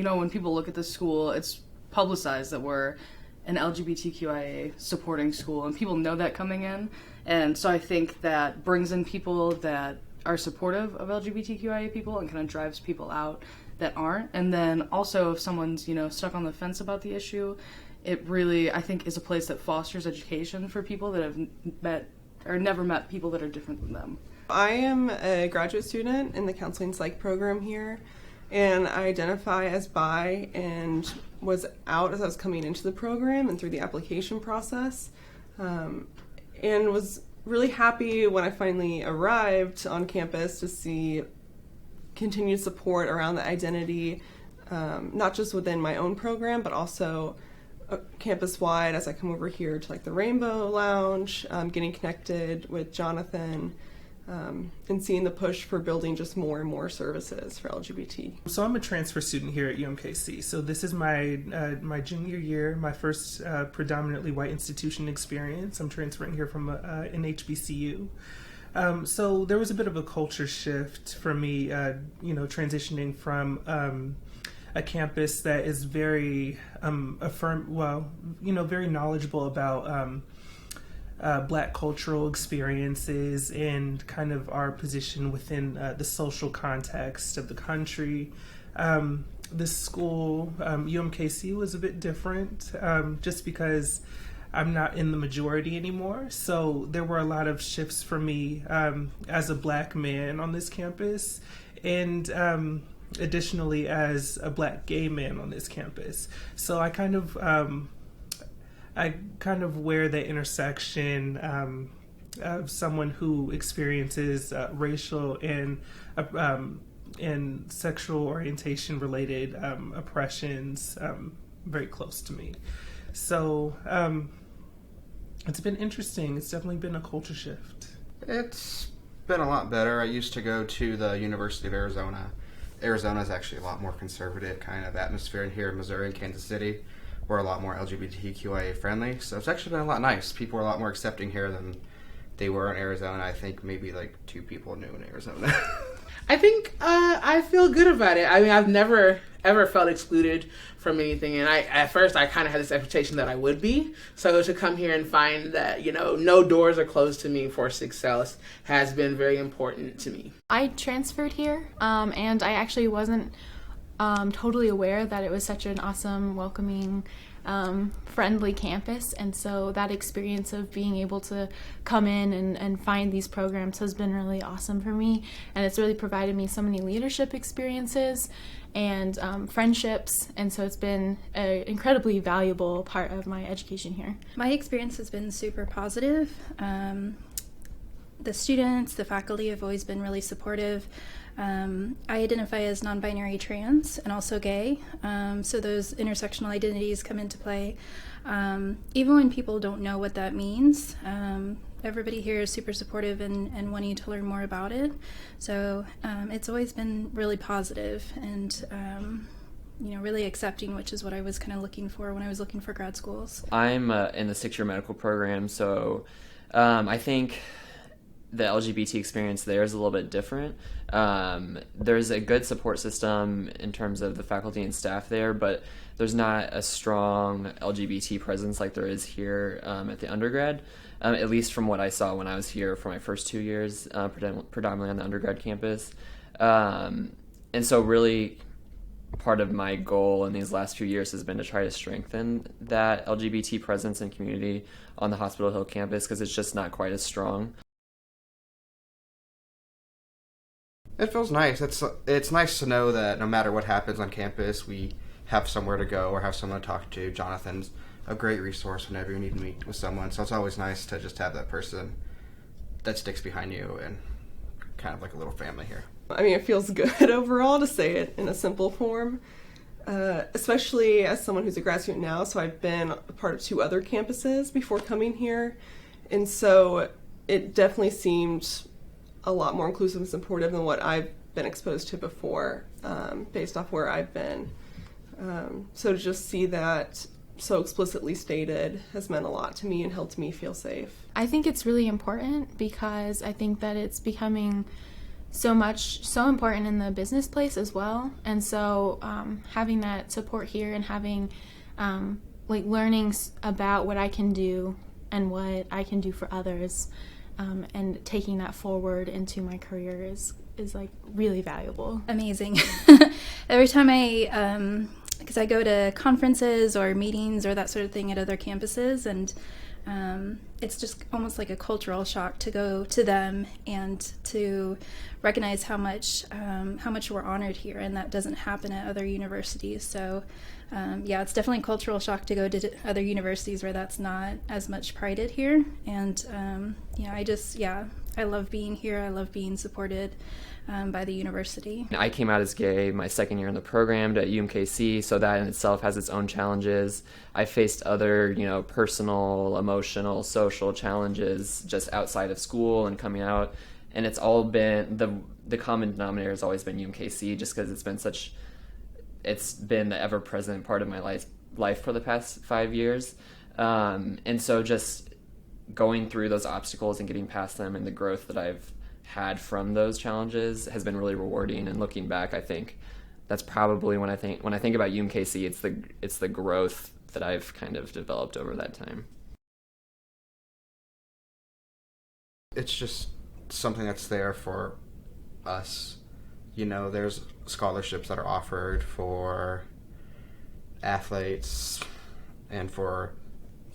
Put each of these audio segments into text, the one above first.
when people look at this school, it's publicized that we're an LGBTQIA supporting school, and people know that coming in. And so I think that brings in people that are supportive of LGBTQIA people and kind of drives people out that aren't. And then also if someone's, stuck on the fence about the issue, it really, I think, is a place that fosters education for people that have met or never met people that are different than them. I am a graduate student in the counseling psych program here, and I identify as bi and was out as I was coming into the program and through the application process, and was really happy when I finally arrived on campus to see continued support around the identity, not just within my own program, but also campus-wide as I come over here to the Rainbow Lounge, getting connected with Jonathan, and seeing the push for building just more and more services for LGBT. So I'm a transfer student here at UMKC. So this is my junior year, my first predominantly white institution experience. I'm transferring here from an HBCU. So there was a bit of a culture shift for me, transitioning from a campus that is very very knowledgeable about Black cultural experiences and kind of our position within the social context of the country. This school, UMKC, was a bit different just because I'm not in the majority anymore. So there were a lot of shifts for me as a Black man on this campus, and additionally as a Black gay man on this campus. So I kind of wear the intersection of someone who experiences racial and sexual orientation related oppressions very close to me. So it's been interesting. It's definitely been a culture shift. It's been a lot better. I used to go to the University of Arizona. Arizona is actually a lot more conservative kind of atmosphere, and here in Missouri and Kansas City, we're a lot more LGBTQIA friendly. So it's actually been a lot nice. People are a lot more accepting here than they were in Arizona. I think maybe 2 people new in Arizona. I think I feel good about it. I mean, I've never ever felt excluded from anything, and at first I kind of had this expectation that I would be. So to come here and find that no doors are closed to me for success has been very important to me. I transferred here, and I actually wasn't totally aware that it was such an awesome, welcoming, friendly campus, and so that experience of being able to come in and find these programs has been really awesome for me, and it's really provided me so many leadership experiences and friendships, and so it's been an incredibly valuable part of my education here. My experience has been super positive. The students, the faculty have always been really supportive. I identify as non-binary trans and also gay, so those intersectional identities come into play. Even when people don't know what that means, everybody here is super supportive and wanting to learn more about it. So it's always been really positive and really accepting, which is what I was kind of looking for when I was looking for grad schools. I'm in the 6-year medical program, so I think the LGBT experience there is a little bit different. There's a good support system in terms of the faculty and staff there, but there's not a strong LGBT presence like there is here at the undergrad, at least from what I saw when I was here for my first 2 years, predominantly on the undergrad campus. And so really part of my goal in these last few years has been to try to strengthen that LGBT presence and community on the Hospital Hill campus, because it's just not quite as strong. It feels nice. It's nice to know that no matter what happens on campus, we have somewhere to go or have someone to talk to. Jonathan's a great resource whenever you need to meet with someone, so it's always nice to just have that person that sticks behind you and kind of like a little family here. I mean, it feels good overall to say it in a simple form, especially as someone who's a grad student now, so I've been a part of 2 other campuses before coming here, and so it definitely seemed a lot more inclusive and supportive than what I've been exposed to before, based off where I've been. So to just see that so explicitly stated has meant a lot to me and helped me feel safe. I think it's really important because I think that it's becoming so important in the business place as well. And so having that support here and having learning about what I can do and what I can do for others, and taking that forward into my career is like really valuable. Amazing. Every time because I go to conferences or meetings or that sort of thing at other campuses, and it's just almost like a cultural shock to go to them and to recognize how much we're honored here, and that doesn't happen at other universities. So it's definitely a cultural shock to go to other universities where that's not as much prided here. And I love being here. I love being supported by the university. I came out as gay my second year in the program at UMKC, so that in itself has its own challenges. I faced other, personal, emotional, social challenges just outside of school and coming out, and it's all been, the common denominator has always been UMKC, just because it's been the ever-present part of my life for the past 5 years. And so just going through those obstacles and getting past them, and the growth that I've had from those challenges has been really rewarding. And looking back, I think that's probably when I think about UMKC, it's the growth that I've kind of developed over that time. It's just something that's there for us. There's scholarships that are offered for athletes and for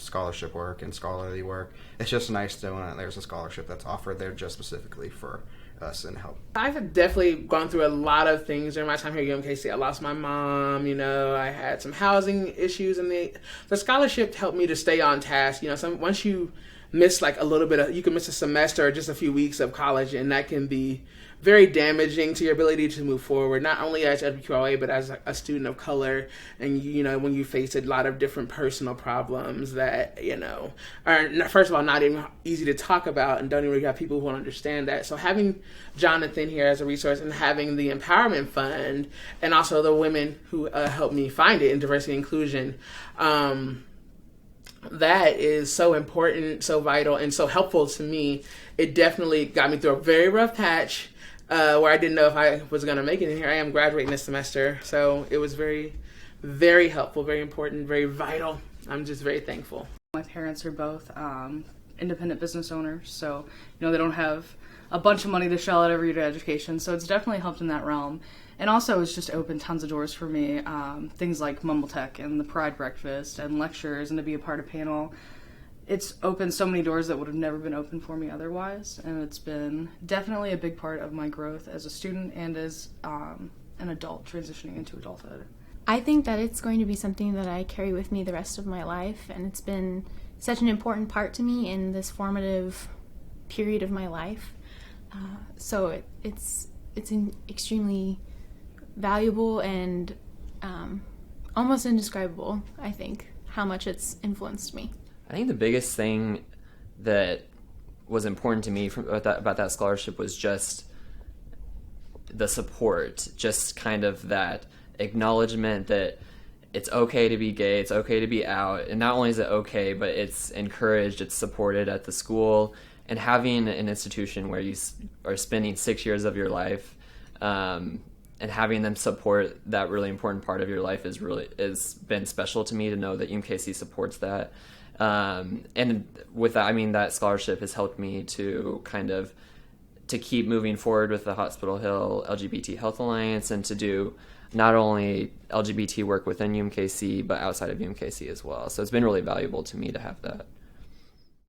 scholarship work and scholarly work. It's just nice to know that there's a scholarship that's offered there just specifically for us and help. I've definitely gone through a lot of things during my time here at UMKC. I lost my mom, I had some housing issues, and the scholarship helped me to stay on task. Once you miss like a little bit you can miss a semester or just a few weeks of college, and that can be very damaging to your ability to move forward, not only as LGBTQIA, but as a student of color. And, when you face a lot of different personal problems that, are, first of all, not even easy to talk about, and don't even really have people who will understand that. So having Jonathan here as a resource, and having the Empowerment Fund, and also the women who helped me find it in diversity and inclusion, that is so important, so vital, and so helpful to me. It definitely got me through a very rough patch where I didn't know if I was going to make it. And here I am graduating this semester. So it was very, very helpful, very important, very vital. I'm just very thankful. My parents are both independent business owners, so they don't have a bunch of money to shell out every year to education. So it's definitely helped in that realm. And also, it's just opened tons of doors for me. Things like Mumble Tech and the Pride Breakfast and lectures, and to be a part of panel. It's opened so many doors that would have never been open for me otherwise. And it's been definitely a big part of my growth as a student and as an adult transitioning into adulthood. I think that it's going to be something that I carry with me the rest of my life. And it's been such an important part to me in this formative period of my life. So it's extremely valuable and almost indescribable, I think, how much it's influenced me. I think the biggest thing that was important to me about that scholarship was just the support, just kind of that acknowledgement that it's okay to be gay, it's okay to be out, and not only is it okay, but it's encouraged, it's supported at the school, and having an institution where you are spending 6 years of your life, and having them support that really important part of your life is been special to me, to know that UMKC supports that. And with that, that scholarship has helped me to to keep moving forward with the Hospital Hill LGBT Health Alliance, and to do not only LGBT work within UMKC, but outside of UMKC as well. So it's been really valuable to me to have that.